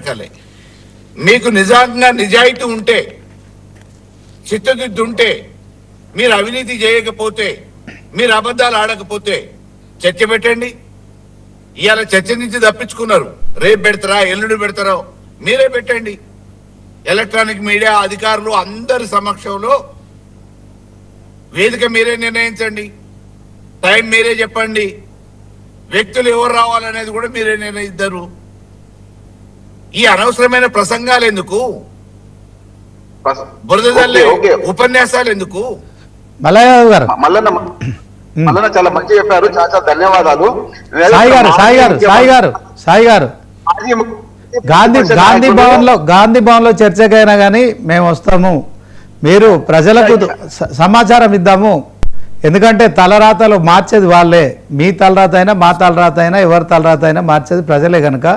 లెక్కలే. మీకు నిజంగా నిజాయితీ ఉంటే, చిత్తశుద్ధి ఉంటే, మీరు అవినీతి చేయకపోతే, మీరు అబద్ధాలు ఆడకపోతే చర్చ పెట్టండి. ఇవాళ చర్చ నుంచి తప్పించుకున్నారు. రేపు పెడతారా, ఎల్లుండి పెడతారో మీరే పెట్టండి. ఎలక్ట్రానిక్ మీడియా అధికారులు అందరి సమక్షంలో వేదిక మీరే నిర్ణయించండి. టైం మీరే చెప్పండి. వ్యక్తులు ఎవరు రావాలనేది కూడా మీరే నిర్ణయిద్దరు. ఈ అనవసరమైన ప్రసంగాలు ఎందుకు, బురదజల్లే ఉపన్యాసాలు ఎందుకు? మల్లయ్య గారు మల్లన్న చాలా మంచి చెప్పారు. చాలా ధన్యవాదాలు. సాయి గారు గాంధీ భవన్ లో చర్చకైనా కానీ మేము వస్తాము. మీరు ప్రజలకు సమాచారం ఇద్దాము. ఎందుకంటే తలరాతలు మార్చేది వాళ్ళే. మీ తలరాత అయినా మా తలరాత అయినా ఎవరి తలరాత అయినా మార్చేది ప్రజలే కనుక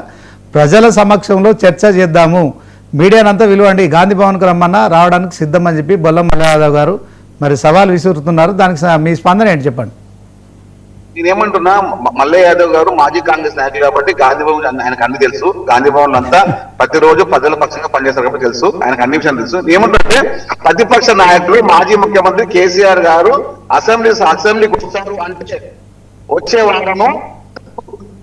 ప్రజల సమక్షంలో చర్చ చేద్దాము. మీడియానంతా విలువండి. గాంధీ భవన్కు రమ్మన్నా రావడానికి సిద్ధం అని చెప్పి బొల్ల మల్లయాదవ్ గారు మరి సవాల్ విసురుతున్నారు. దానికి మీ స్పందన ఏంటి చెప్పండి. నేనేమంటున్నా, మల్లయ్య యాదవ్ గారు మాజీ కాంగ్రెస్ నాయకులు కాబట్టి గాంధీ భవన్ ఆయనకు అన్ని తెలుసు. గాంధీ భవన్ అంతా ప్రతిరోజు ప్రజల పక్షంగా పనిచేస్తారు కాబట్టి తెలుసు. ఆయనకు అన్ని విషయాలు తెలుసు. ఏమంటుంటే ప్రతిపక్ష నాయకులు మాజీ ముఖ్యమంత్రి కేసీఆర్ గారు అసెంబ్లీకి వస్తారు అంటే వచ్చే వారము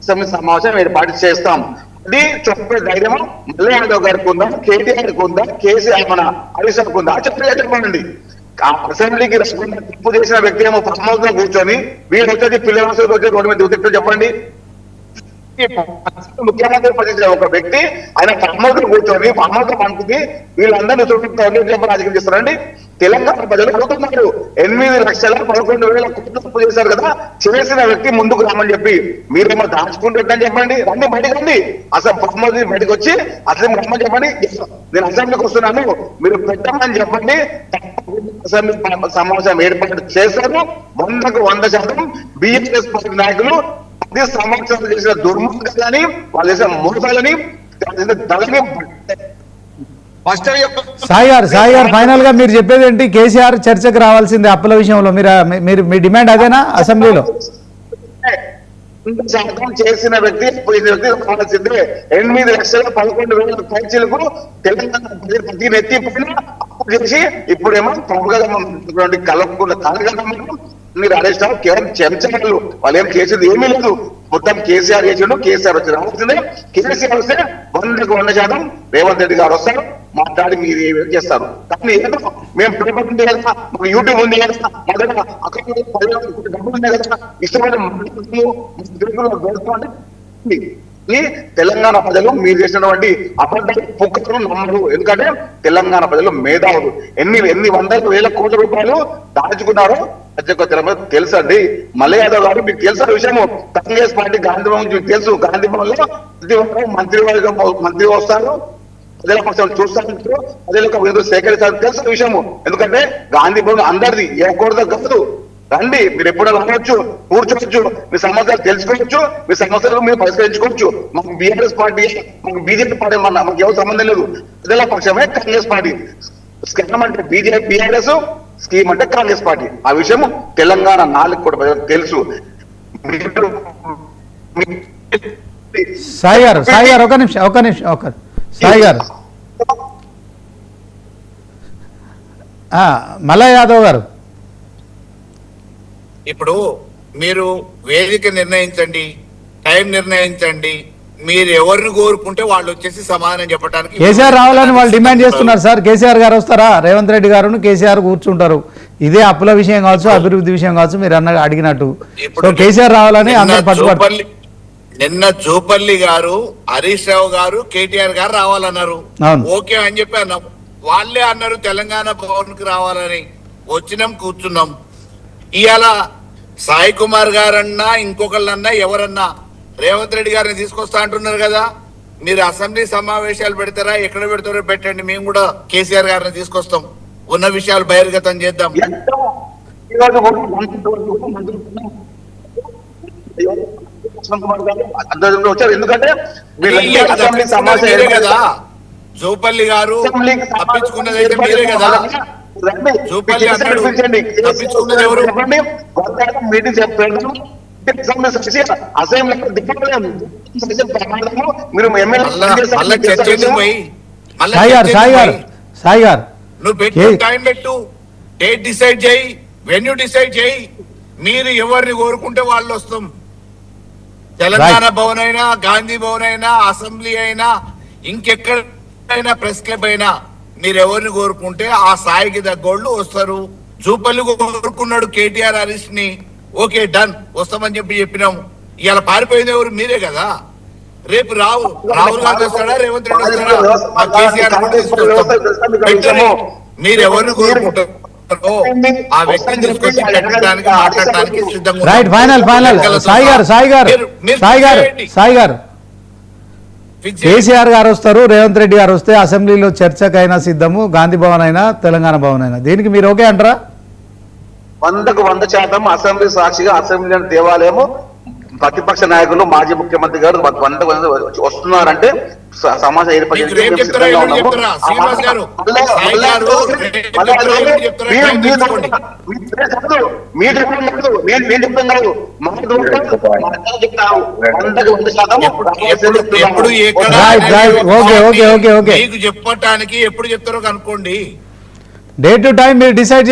అసెంబ్లీ సమావేశం ఏర్పాటు చేస్తాం. అది చెప్పే ధైర్యం మల్లయ్య యాదవ్ గారికి ఉందా, కేటీఆర్కి ఉందా, కేసీఆర్ మన హరీష్ రావుకి ఉందా? చెప్పండి. అసెంబ్లీకి తప్పు చేసిన వ్యక్తి ఏమో ఫామ్ లో కూర్చొని వీళ్ళు వచ్చేది పిల్లల వచ్చి రోడ్డు మీద దిగుతారు. చెప్పండి. ముఖ్యమంత్రి పనిచేసిన ఒక వ్యక్తి ఆయన ఫామ్ హౌస్ లో కూర్చొని ఫామ్ హౌస్ లో పంపుతుంది. వీళ్ళందరినీ రాజకీయం చేస్తారండి. తెలంగాణ ప్రజలు అడుగుతున్నారు. 8,11,000 కోట్లు తప్పు చేశారు కదా, చేసిన వ్యక్తి ముందుకు రామని చెప్పి మీరేమో దాచుకుంటుందని చెప్పండి. రండి, బయటకు రండి. అసలు ఫామ్ హౌస్ బయటకు వచ్చి అసలు రమ్మని చెప్పండి. నేను అసెంబ్లీకి వస్తున్నాను, మీరు పెట్టమని చెప్పండి. అసెంబ్లీ సమావేశం ఏర్పాటు చేశారు. 100% బీఆర్ఎస్ పార్టీ నాయకులు అదే సంవత్సరాలు చేసిన దుర్మార్గాలని, వాళ్ళు చేసిన మోసాలని, దళని సాయి గారు ఫైనల్ గా మీరు చెప్పేది ఏంటి? కేసీఆర్ చర్చకు రావాల్సిందే అప్పుల విషయంలో. మీరు మీ డిమాండ్ అదేనా? అసెంబ్లీలో చేసిన వ్యక్తి కావాల్సిందే. 8,11,000 పైచీలకు తెలంగాణ ప్రతి నెత్తి పైన అప్పు చేసి ఇప్పుడేమో కలుపుకున్న కలగడం మీరు అరెస్ట్ అవ్వ కేవలం చెంచలు. వాళ్ళు ఏం చేసేది ఏమీ లేదు. మొత్తం కేసీఆర్ చేసిండు. కేసీఆర్ వచ్చి రావాల్సిందే. కేసీఆర్ వస్తే 100% రేవంత్ రెడ్డి గారు వస్తారు, మాట్లాడి మీరు ఏం చేస్తారు. కానీ ఏదో మేము పేపర్ ఉంది కదా, మాకు యూట్యూబ్ ఉంది కదా, అకౌంట్ డబ్బులు ఉన్నాయి కదా, ఇష్టమైన తెలంగాణ ప్రజలు మీరు చేసినటువంటి అబద్ధాలు పొక్కులను నమ్మరు. ఎందుకంటే తెలంగాణ ప్రజలు మేధావులు. ఎన్ని వందల వేల కోట్ల రూపాయలు దాచుకున్నారో తెలుసండి. మల్లయ్య యాదవ్ గారు మీకు తెలుసా విషయము? కాంగ్రెస్ పార్టీ గాంధీ భవన్ మీకు తెలుసు. గాంధీ భవన్ లో మంత్రి వస్తారు, ప్రజల పక్షాలు చూస్తారు, ప్రజలకు సేకరిస్తారు. తెలుసు విషయము. ఎందుకంటే గాంధీ భవన్ అందరిది, ఏ కోరిక కాదు. రండి, మీరు ఎప్పుడైనా రావచ్చు, కూర్చోవచ్చు, మీ సమస్యలు తెలుసుకోవచ్చు, మీ సమస్యలు మీరు పరిష్కరించుకోవచ్చు. మాకు బీఆర్ఎస్ పార్టీ, మాకు బీజేపీ పార్టీ మాకు ఎవరు సంబంధం లేదు. ప్రజల పక్షమే కాంగ్రెస్ పార్టీ. స్కామ్ అంటే బీజేపీ, బీఆర్ఎస్, స్కీమ్ అంటే కాంగ్రెస్ పార్టీ. ఆ విషయం తెలంగాణ నాలుగు కూడా ప్రజలకు తెలుసు. సాయి గారు ఒక నిమిషం సాయి గారు, మల్లయ్య యాదవ్ గారు, ఇప్పుడు మీరు వేదిక నిర్ణయించండి, టైం నిర్ణయించండి. మీరు ఎవరిని కోరుకుంటే వాళ్ళు వచ్చేసి సమాధానం చెప్పడానికి. కేసీఆర్ రావాలని వాళ్ళు డిమాండ్ చేస్తున్నారు సార్. కేసీఆర్ గారు వస్తారా? రేవంత్ రెడ్డి గారు కేసీఆర్ కూర్చుంటారు. ఇదే అప్పుల విషయం కావచ్చు, అభివృద్ధి విషయం కావచ్చు, మీరు అడిగినట్టు. ఇప్పుడు కేసీఆర్ రావాలని అందరూ పట్టుబడి నిన్న జూపల్లి గారు, హరీష్ రావు గారు, కేటీఆర్ గారు రావాలన్నారు. ఓకే అని చెప్పి అన్నాం. వాళ్ళే అన్నారు తెలంగాణ భవన్ కి రావాలని. వచ్చినాం, కూర్చున్నాం. ఇవాళ సాయి కుమార్ గారన్నా ఇంకొకళ్ళన్నా ఎవరన్నా రేవంత్ రెడ్డి గారిని తీసుకొస్తా అంటున్నారు కదా. మీరు అసెంబ్లీ సమావేశాలు పెడతారా, ఎక్కడ పెడతారో పెట్టండి. మేము కూడా కేసీఆర్ గారిని తీసుకొస్తాం. ఉన్న విషయాలు బహిర్గతం చేద్దాం. ఎందుకంటే కదా జూపల్లి గారు తప్పించుకున్నది అయితే మీరే కదా. జూపల్లి తప్పించుకున్నది ఎవరు? మీటింగ్ చెప్పండి. అసెంబ్లీ మీరు మళ్ళా చర్చ ఎందుకు పోయి మళ్ళా సాయి గారు చర్చ సాయి గారు ఎందుకు పోయి? సాయి గారు నువ్వు పెట్టు టైం పెట్టు, డేట్ డిసైడ్ చేయి, వెన్యూ డిసైడ్ చేయి. మీరు ఎవరిని కోరుకుంటే వాళ్ళు వస్తాం. తెలంగాణ భవన్ అయినా, గాంధీ భవన్ అయినా, అసెంబ్లీ అయినా, ఇంకెక్కడైనా ప్రెస్ క్లబ్ అయినా మీరు ఎవరిని కోరుకుంటే ఆ స్థాయికి తగ్గోళ్ళు వస్తారు. జూపల్లి కోరుకున్నాడు కేటీఆర్ హరీష్ ని, ఓకే డన్ వస్తామని చెప్పినాం. ఇవాళ పారిపోయింది ఎవరు? మీరే కదా. రేపు రాహుల్ గాంధీ వస్తాడా, రేవంత్ రెడ్డి వస్తాడా, మా కేసీఆర్ పెట్టండి. మీరు ఎవరిని కోరుకుంటారు ఆ వ్యక్తిని తీసుకొచ్చి పెట్టడానికి, మాట్లాడటానికి సిద్ధంగా ఉన్నాం. రైట్, ఫైనల్ సాయి గారు సాయి గారు ఫిక్స్ చేయండి. కేసీఆర్ గారు వస్తారు, రేవంత్ రెడ్డి గారు వస్తే అసెంబ్లీలో చర్చకైనా సిద్ధము, గాంధీ భవన్ అయినా తెలంగాణ భవన్ అయినా. దీనికి మీరు ఓకే అంటారా? 100% అసెంబ్లీ సాక్షిగా అసెంబ్లీ అనే దేవాలయము ప్రతిపక్ష నాయకులు మాజీ ముఖ్యమంత్రి గారు 100 వస్తున్నారంటే సమాజం ఏర్పడి మీకు రేపు చెప్తారా, ఎల్లుండి చెప్తారా? శ్రీనివాస్ గారు, సాయి గారు రేపు చెప్తారా, ఎల్లుండి చెప్తారా? టైం తీసుకోండి. ఎప్పుడు ఎక్కడ ఓకే మీకు చెప్పటానికి ఎప్పుడు చెప్తారో కనుక్కోండి. డే టు టైం మీరు డిసైడ్